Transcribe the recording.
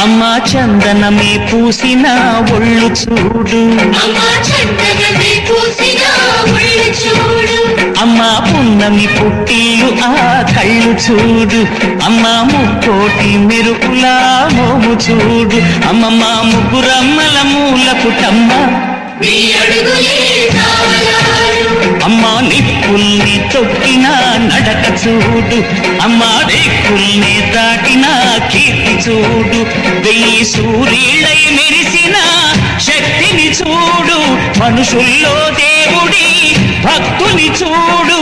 అమ్మా చందనమే పూసిన ఒళ్ళు చూడు, అమ్మా పున్నమి పుట్టిల్లు ఆ కళ్ళు చూడు, అమ్మా ముక్కోటి మెరుపులా మోము చూడు, అమ్మమ్మ ముగ్గురమ్మల మూల పుటమ్మ అమ్మా నిప్పుల్ని తొక్కిన నడక చూడు, అమ్మా రేకుల్ని దాటిన కీర్తి చూడు, 1000 సూర్యులై మెరిసిన శక్తిని చూడు, మనుషుల్లో దేవుడి భక్తుని చూడు.